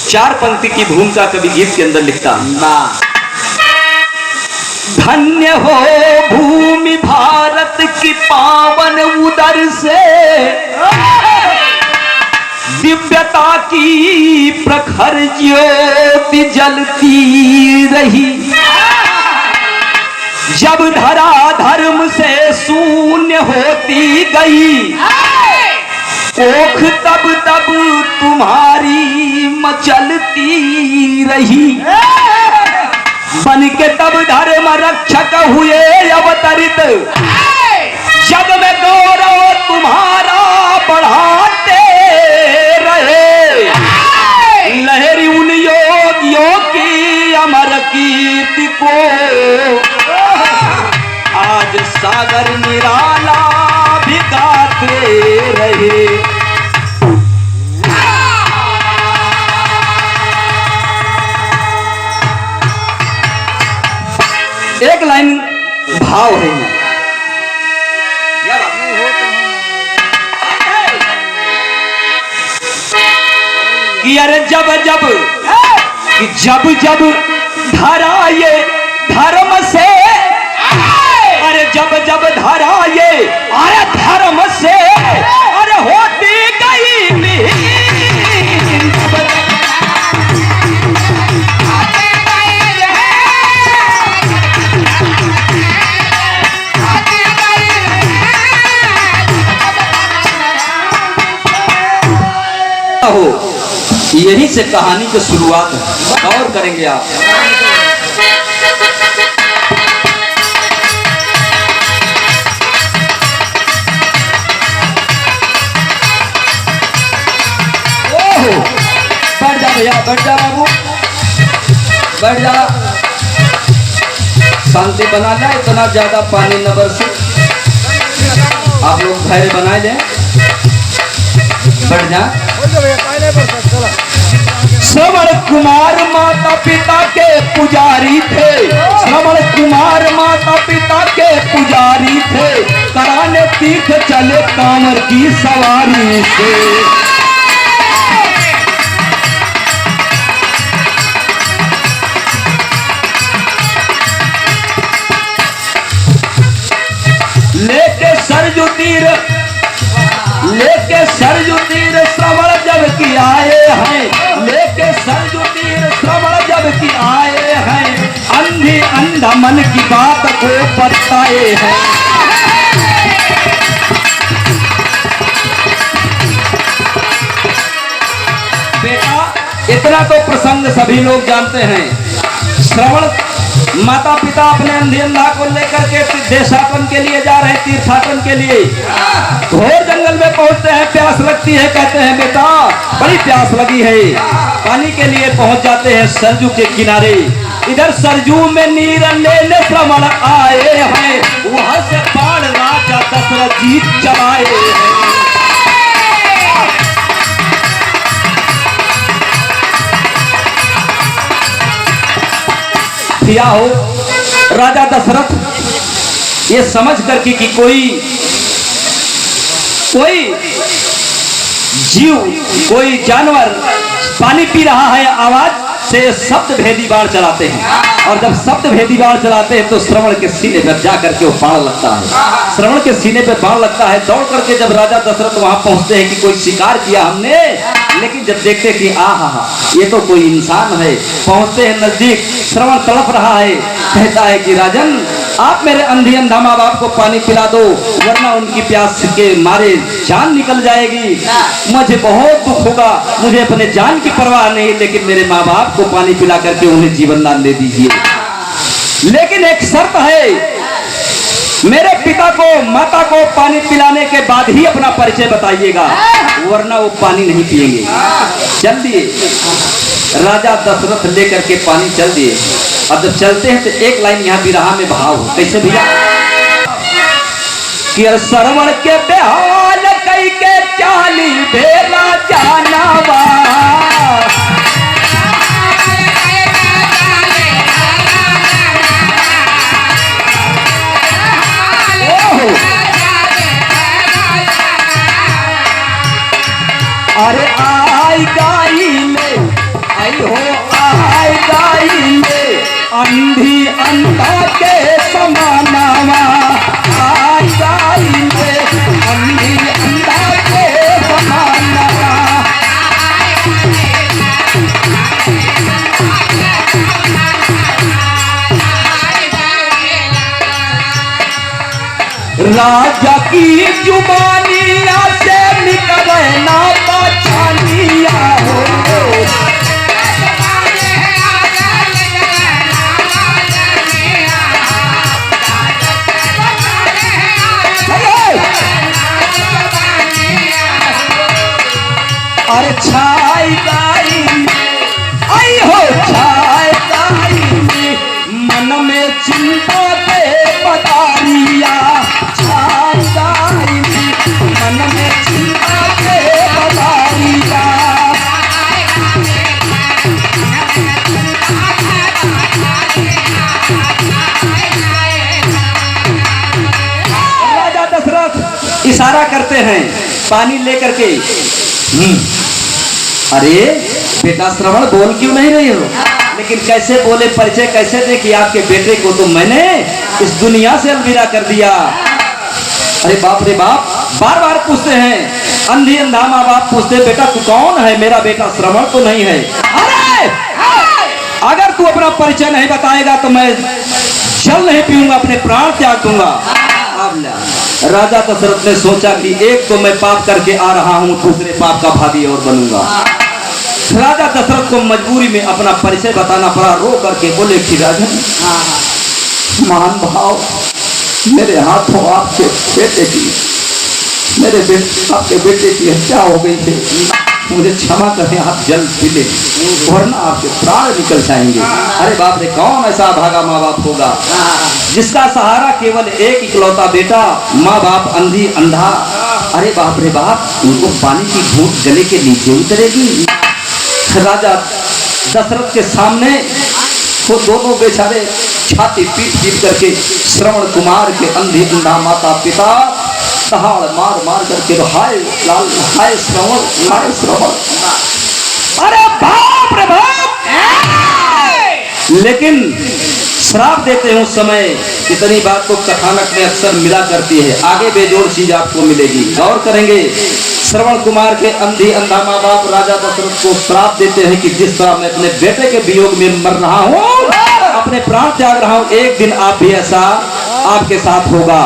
4 पंक्ति की भूमिका कवि गीत के अंदर लिखता। धन्य हो भूमि भारत की पावन उदर से, दिव्यता की प्रखर ज्योति जलती रही। जब धरा धर्म से शून्य होती गई, ओख तब तब तुम्हारी मचलती रही। बन के तब धर्म रक्षक हुए अवतरित, जग में गौरव तुम्हारा बढ़ाते रहे। लहरी उन योगियों की अमर कीर्ति को, आज सागर निराला भी गाते रहे। एक लाइन भाव है कि अरे जब जब धरा ये धर्म से, अरे जब धरा ये अरे धर्म से, अरे होती गई हो। यही से कहानी की शुरुआत है, गौर करेंगे आप। ओहो, बैठ जा भैया, बैठ जा बाबू, बैठ जा। शांति बना ले, इतना ज्यादा पानी न बरसे। आप लोग धैर्य बनाए लें, बैठ जा। श्रवण कुमार माता पिता के पुजारी थे, श्रवण कुमार माता पिता के पुजारी थे। कराने तीर्थ चले कांवर की सवारी से। लेके सरजू तीर श्रवण जब की आए हैं, लेके सरजू तीर श्रवण जब की आए हैं। अंधी अंधा मन की बात को बताए हैं। बेटा, इतना तो प्रसंग सभी लोग जानते हैं। श्रवण माता पिता अपने अंधे अंधा को लेकर के देशाटन के लिए जा रहे हैं, तीर्थाटन के लिए। घोर जंगल में पहुंचते हैं, प्यास लगती है, कहते हैं बेटा बड़ी प्यास लगी है। पानी के लिए पहुंच जाते हैं सरजू के किनारे। इधर सरजू में नीर लेने श्रवण आए हैं, वहां से बाण राजा दशरथ जी चलाए हैं। किया हो राजा दशरथ ये समझ करके कि कोई जीव, कोई जानवर पानी पी रहा है, आवाज से शब्द भेदी बाण चलाते हैं। और जब शब्द भेदी बाण चलाते हैं तो श्रवण के सीने पर जा करके वो बाण लगता है। श्रवण के सीने पर बाण लगता है। दौड़ करके जब राजा दशरथ वहां पहुंचते हैं कि कोई शिकार किया हमने, लेकिन जब देखते कि आहा ये तो कोई इंसान है, पहुंचते हैं नजदीक। श्रवण तड़प रहा है, कहता है कि राजन आप मेरे अंधी अंधा माँ बाप को पानी पिला दो, वरना उनकी प्यास के मारे जान निकल जाएगी। मुझे बहुत दुख होगा, मुझे अपने जान की परवाह नहीं, लेकिन मेरे माँ बाप को पानी पिला करके उन्हें जीवन दान दे दीजिए। लेकिन एक शर्त है, मेरे पिता को माता को पानी पिलाने के बाद ही अपना परिचय बताइएगा, वरना वो पानी नहीं पिएंगे। चल दिए राजा दशरथ लेकर के पानी चल दिए। अब जब चलते हैं तो एक लाइन यहाँ बिरहा में भाव हो, कैसे भैया कि श्रवण के बेहाल कई के चाली भेला जानवा। अरे आई अंधी अंधा के समानावा आई जाइले अंधी अंधा के समानावा। राजा की जुबानिया से निकले ना बचानिया हो। अरे छाई गाई आई हो छाई गाई मन में चिंता के पतारिया छाई गाई मन में चिंता के पतारिया। राजा दशरथ इशारा करते हैं पानी लेकर के। अरे बेटा श्रवण बोल क्यों नहीं रही हो? लेकिन कैसे बोले, परिचय कैसे दे कि आपके बेटे को तो मैंने इस दुनिया से अलविदा कर दिया। अरे बाप रे बाप, बार बार पूछते हैं, अंधी अंधा माँ बाप पूछते बेटा तू कौन है? मेरा बेटा श्रवण तो नहीं है। अरे अगर तू अपना परिचय नहीं बताएगा तो मैं जल नहीं पीऊंगा, अपने प्राण त्याग दूंगा। राजा दशरथ ने सोचा कि एक तो मैं पाप करके आ रहा हूं, दूसरे पाप का भागी और बनूंगा। राजा दशरथ को मजबूरी में अपना परिचय बताना पड़ा। रो करके बोले कि राजन महान भाव, मेरे हाथों आपके बेटे की आपके बेटे की हत्या हो गई थी, मुझे क्षमा करें, आप जल्द पी ले वरना आपके प्राण निकल जाएंगे। अरे बाप रे, कौन ऐसा भागा माँ बाप होगा जिसका सहारा केवल एक इकलौता बेटा, माँ बाप अंधी अंधा। अरे बाप रे बाप, उनको पानी की घूंट गले के नीचे उतरेगी। राजा दशरथ के सामने वो दोनों बेचारे छाती पीट पीट करके श्रवण कुमार के अंधी अंधा माता पिता दहाड़ मार मार करके हाय लाल हाय श्रवण हाय श्रवण। अरे बाप रे बाप, लेकिन श्राप देते हैं उस समय। इतनी बात तो कथानक में अक्सर मिला करती है, आगे बेजोड़ चीज आपको मिलेगी, गौर करेंगे। श्रवण कुमार के अंधी अंधा माँ बाप राजा दशरथ को श्राप देते हैं कि जिस तरह मैं अपने बेटे के वियोग में मर रहा हूँ, अपने प्राण त्याग रहा हूँ, एक दिन आप भी ऐसा आपके साथ होगा।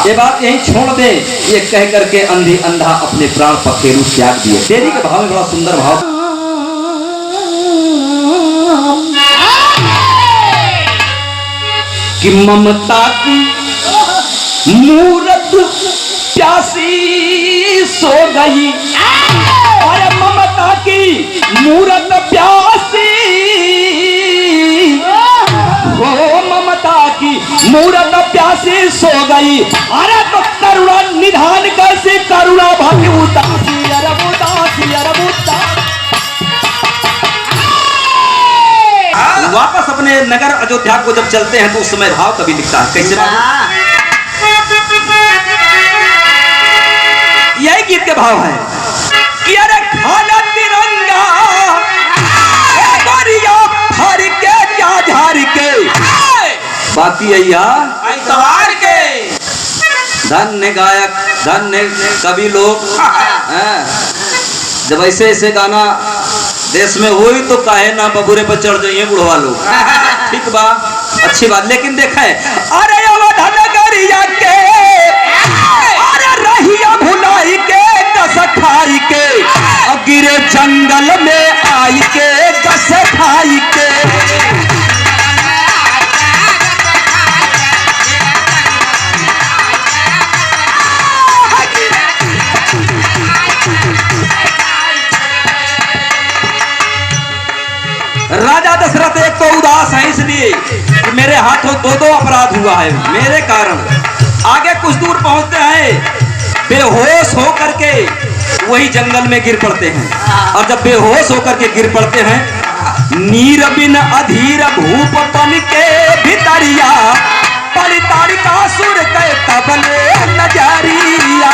ये बात यही छोड़ दे, ये कह करके अंधी अंधा अपने प्राण पखेरु त्याग दिए। तेरी के भाव में बड़ा सुंदर भाव, कि ममता की मूरत प्यासी सो गई। अरे ममता की मूरत प्यासी, ओ ममता की मूरत प्यासी सो गई। अरे तो करुणा निधान कैसे करुणा भाग्य उदासी, अरे उदासी अरे उदासी। वापस अपने नगर अयोध्या को जब चलते हैं तो उस समय भाव कभी दिखता है कैसे? यही गीत के भाव है कि अरे खाना तिरंगा हर के क्या झार के बाकी सवार के। धन्य गायक धन्य कवि लोग, जब ऐसे ऐसे गाना देश में हुई तो काहे ना बबूरे पर चढ़ जाइए बुढ़वा लोग। ठीक बा, अच्छी बात, लेकिन देखा है अरे नगरिया के अरे रहिया भुलाई के दस खाई के गिरे जंगल में आई के दस खाई के। राजा दशरथ एक तो उदास है इसलिए कि मेरे हाथों दो अपराध हुआ है मेरे कारण। आगे कुछ दूर पहुंचते हैं, बेहोश होकर के वही जंगल में गिर पड़ते हैं। और जब बेहोश होकर के गिर पड़ते हैं, नीर बिन अधीर भूप बन के भितरिया परितारिका सुर के तबले नजरिया।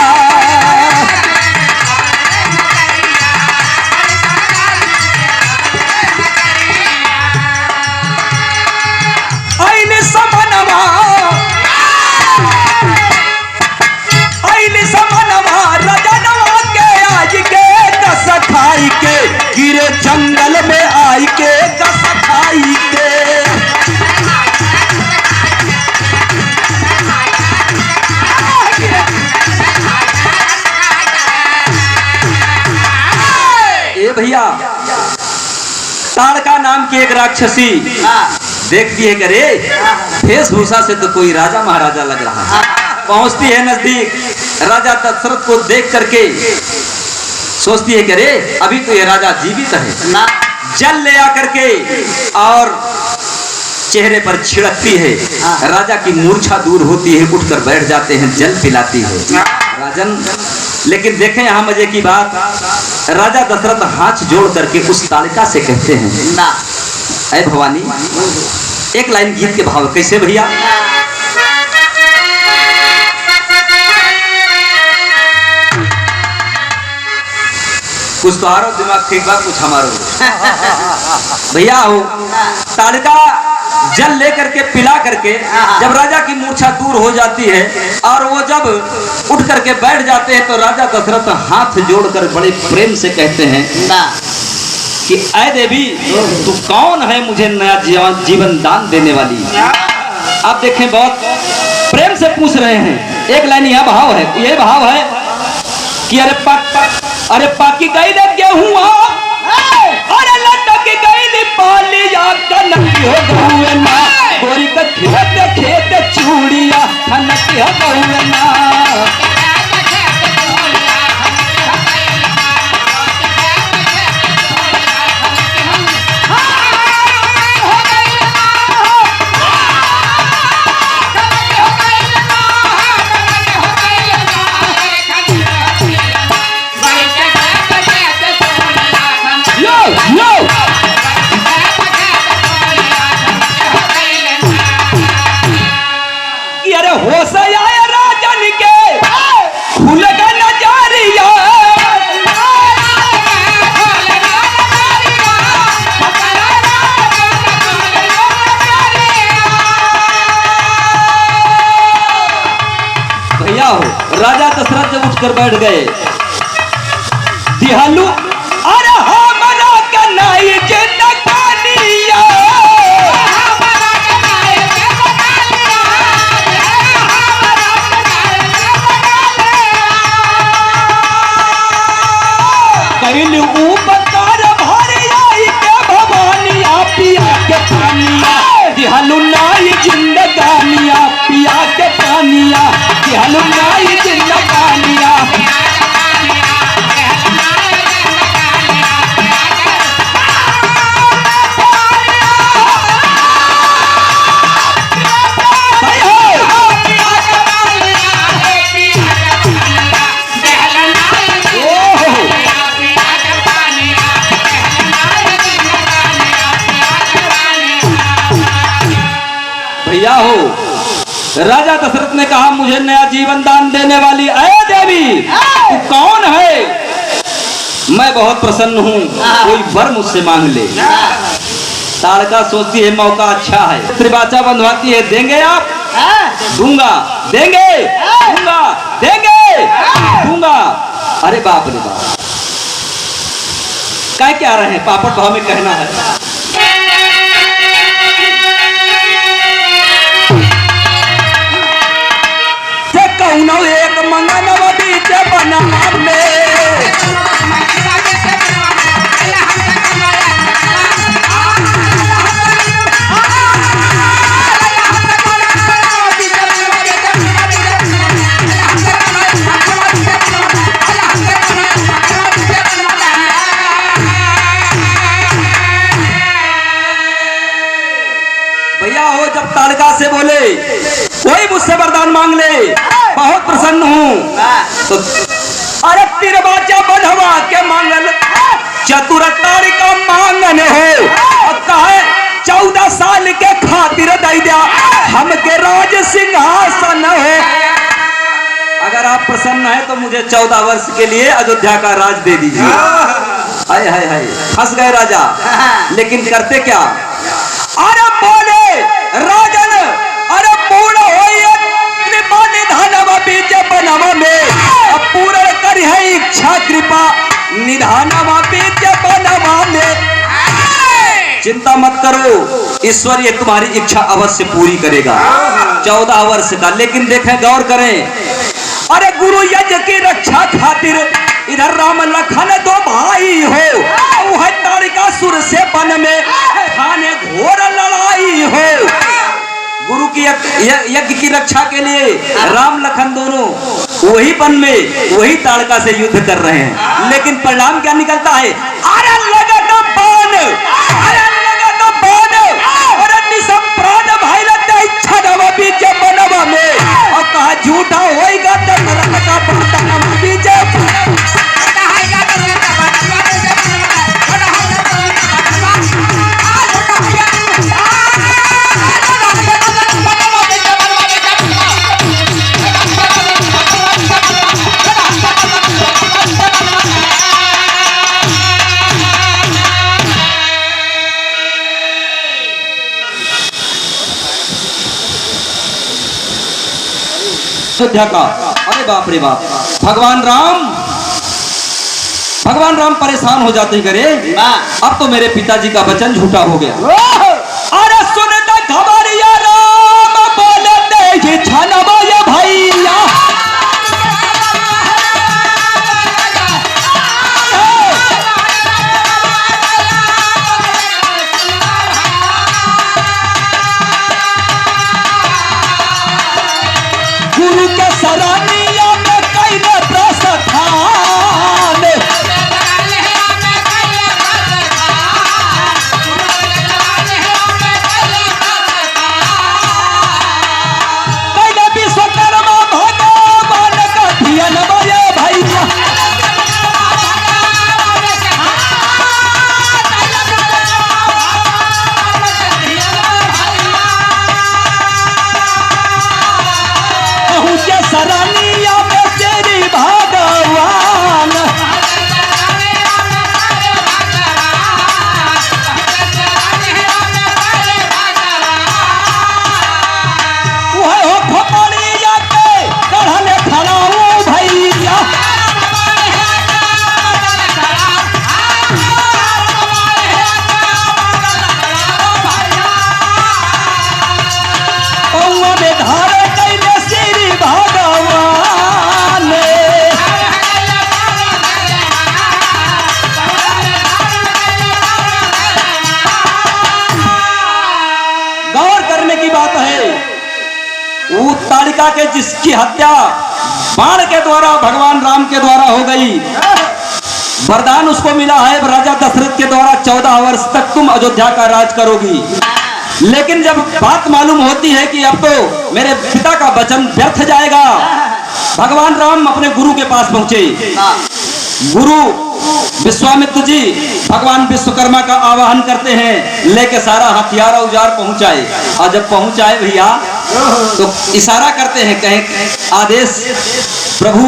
भैया ताड़का नाम की एक राक्षसी देखती है कि अरे वेशभूषा से तो कोई राजा महाराजा लग रहा है। पहुंचती है नजदीक, राजा दशरथ को देख करके सोचती है कि अरे अभी तो ये राजा जीवित है। जल ले आकर के और चेहरे पर छिड़कती है, राजा की मूर्छा दूर होती है, उठकर बैठ जाते हैं, जल पिलाती है राजन। लेकिन देखें यहाँ मजे की बात, राजा दशरथ हाथ जोड़ करके उस ताड़का से कहते हैं ना, ऐ भवानी, एक लाइन गीत के भाव कैसे भैया, कुछ तो आरो दिमाग ठीक बात, कुछ हमारो भैया हो। ताड़का जल लेकर के पिला करके जब राजा की मूर्छा दूर हो जाती है और वो जब उठ करके बैठ जाते हैं तो राजा दशरथ हाथ जोड़कर बड़े प्रेम से कहते हैं कि ऐ देवी, तू कौन है मुझे नया जीवन दान देने वाली। आप देखें बहुत प्रेम से पूछ रहे हैं। एक लाइन यह भाव है, ये भाव है कि अरे पाकी गई न गेहूं, अरे लटक गई पालिया कनकी हो गहुए ना, गोरी का खेत खेत चूड़िया कनकी हो गहुए ना। होश आया राजन के खुल गए नजारिया, भैया हो। राजा दशरथ जब उठकर बैठ गए, दिहालू अरे हमरा का नाई जिंदगानिया, उपकार भरी आई के भवानिया, पिया के पानिया दिहालू नाई जिंदगानिया, पिया के पानिया दिहालू नाई जिंदगानिया। भैया हो, राजा दशरथ ने कहा मुझे नया जीवन दान देने वाली ऐ देवी, तू कौन है? मैं बहुत प्रसन्न हूँ, कोई वर मुझसे मांग ले। ताड़का सोचती है मौका अच्छा है, त्रिवाचा बंधवाती है, देंगे आप? दूंगा। देंगे? दूंगा। देंगे? दूंगा। अरे बाप रे बाप, क्या क्या रहे हैं, पापड़ भाव में कहना है। एक मंगनव बीच बना में भैया हो, जब ताड़का से बोले कोई मुझसे वरदान मांग ले, बहुत प्रसन्न हूँ, तो अरे तिरवाचा बंधवा के मांगल चतुर ताड़का मांगन हो, कहे 14 साल के खातिर दे दिया हमके राज सिंहासन हो। अगर आप प्रसन्न हैं तो मुझे 14 वर्ष के लिए अयोध्या का राज दे दीजिए। हाय हाय हाय, फंस गए राजा। लेकिन करते क्या, अरे बोले राजन, अरे पूर्ण हो निधानवा बीच बनवा में, अब पूर्ण कर है इच्छा कृपा निधानवा बीच बनवा में। चिंता मत करो, ईश्वर ये तुम्हारी इच्छा अवश्य पूरी करेगा। 14 वर्ष का, लेकिन देखें गौर करें, अरे गुरु यज्ञ की रक्षा खातिर इधर राम लखन दो भाई हो, वह ताड़कासुर से वन में खाने घोर लड़ाई हो। गुरु की यज्ञ की रक्षा के लिए राम लखन दोनों वही वन में वही ताड़का से युद्ध कर रहे हैं, लेकिन परिणाम क्या निकलता है? अरे लगा तो बाण, अरे लगा तो बाण, अरे निसम प्राण भाई लगता इच्छा दवा बीच बनवा में, और कहा झूठा होएगा तो नरक का बर्तन बीच अयोध्या का। अरे बाप रे बाप, भगवान राम परेशान हो जाते करे, अब तो मेरे पिताजी का वचन झूठा हो गया। अरे सुनता खबरिया राम बोलते ये छनवा ये भैया, गुरु के सरानिया में कई न प्रस्थान, कई न विश्वकर्मा भगवान का धियन बोले भैया। पहुंचे सरानिया में तेरी भगवान, वह हो खोपड़िया के गढ़ले खड़ा हूँ भैया। पौआ में धारे कैले श्री भगवान, गौर करने की बात है, वो ताड़का के जिसकी हत्या बाण के द्वारा भगवान राम के द्वारा हो गई, वरदान उसको मिला है राजा दशरथ के द्वारा 14 वर्ष तक तुम अयोध्या का राज करोगी। लेकिन जब बात मालूम होती है कि अब तो मेरे पिता का वचन व्यर्थ जाएगा, भगवान राम अपने गुरु के पास पहुंचे। गुरु विश्वामित्र जी भगवान विश्वकर्मा का आवाहन करते हैं, लेके सारा हथियार औजार पहुंचाए, और जब पहुंचाए भैया तो इशारा करते हैं, कहें आदेश प्रभु,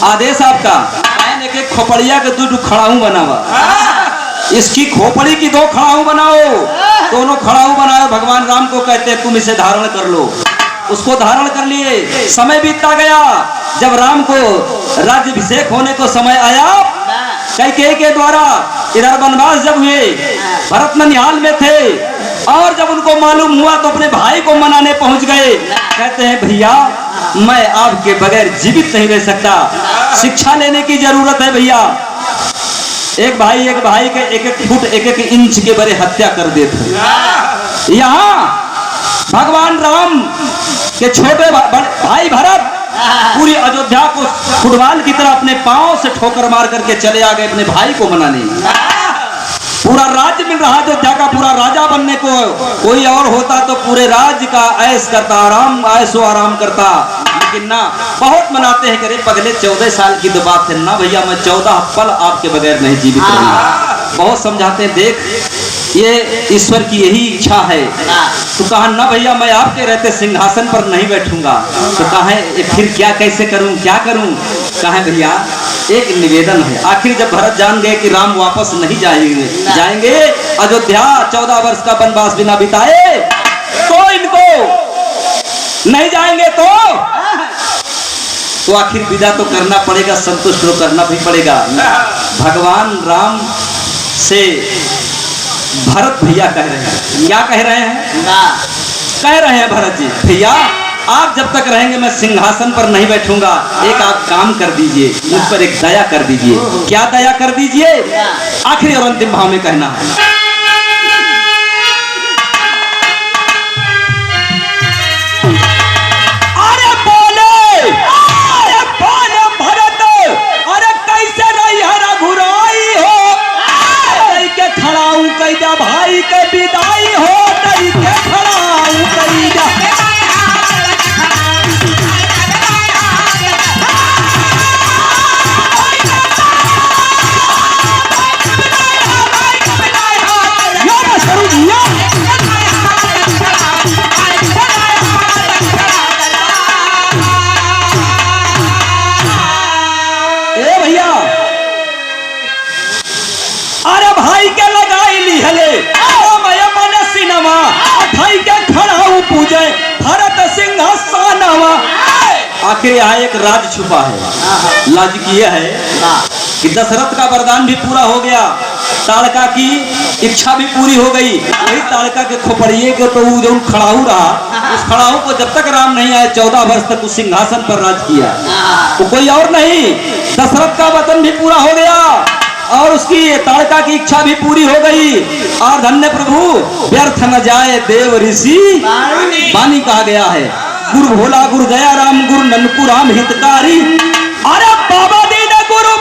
आदेश आपका, एक खोपड़िया के 2 खड़ाऊ बनावा, इसकी खोपड़ी की 2 खड़ाऊ बनाओ, दोनों खड़ाऊ बनाओ। भगवान राम को कहते हैं तुम इसे धारण कर लो। उसको धारण कर लिए। समय बीतता गया, जब राम को राज्याभिषेक होने को समय आया, कैकेयी के द्वारा इधर वनवास जब हुए, भरत ननिहाल में थे, और जब उनको मालूम हुआ तो अपने भाई को मनाने पहुंच गए। कहते हैं भैया मैं आपके बगैर जीवित नहीं रह सकता, शिक्षा लेने की जरूरत है भैया। एक भाई के 1-1 फुट 1-1 इंच के बड़े हत्या कर देते। यहाँ भगवान राम के छोटे भाई भरत पूरी अयोध्या को फुटबॉल की तरह अपने पांव से ठोकर मार करके चले आ गए अपने भाई को मनाने। पूरा राज्य मिल रहा अयोध्या का, पूरा राजा बनने को। कोई और होता तो पूरे राज्य का ऐश करता, ऐशो आराम करता, लेकिन ना, बहुत मनाते हैं करे पगले 14 साल की तो बात है ना भैया, मैं 14 पल आपके बगैर नहीं जीवित रहूंगा। बहुत समझाते हैं, देख ये ईश्वर की यही इच्छा है। तो कहा ना भैया मैं आपके रहते सिंहासन पर नहीं बैठूंगा। तो कहा फिर क्या, कैसे करूं, क्या करूं? कहा भैया एक निवेदन है। आखिर जब भरत जान गए कि राम वापस नहीं जाएंगे अयोध्या, 14 वर्ष का वनवास बिना बिताए, तो इनको नहीं जाएंगे तो आखिर विदा तो करना पड़ेगा, संतुष्ट तो करना भी पड़ेगा। भगवान राम से भरत भैया कह रहे हैं, क्या कह रहे हैं? कह रहे हैं भरत जी भैया आप जब तक रहेंगे मैं सिंहासन पर नहीं बैठूंगा। एक आप काम कर दीजिए, मुझ पर एक दया कर दीजिए। क्या दया कर दीजिए? आखिरी और अंतिम भाव में कहना है, भाई के विदाई हो तई के खड़ाऊ कईदा। ए भैया, अरे भाई के लगाई ली हले सिनेमा अठाई के खड़ाऊ पूजे भरत सिंहासनवा। आखिर यहाँ एक राज छुपा है। लाज की यह है कि दशरथ का वरदान भी पूरा हो गया, ताड़का की इच्छा भी पूरी हो गई। वही ताड़का के खोपड़िए के तो जो खड़ाऊ रहा, उस खड़ाऊ को जब तक राम नहीं आए 14 वर्ष तक उस सिंहासन पर राज किया। तो कोई और नहीं, दशरथ का वचन भी पूरा हो गया और उसकी ताड़का की इच्छा भी पूरी हो गई। और धन्य प्रभु व्यर्थ न जाए देव ऋषि वाणी कहा गया है। गुरु भोला गुरु दया राम गुरु ननकु राम हितकारी। अरे बाबा दीन गुरु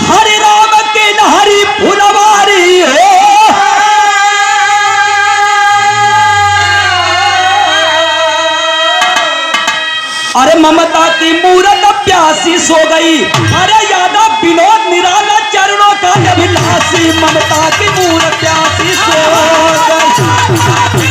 हरि राम के हरि फुलवारी हो। अरे ममता की मूरत प्यासी सो गई। अरे यादव विनोद निराला चरणों का अभिलाषी, ममता की मूरत प्यासी सो गई।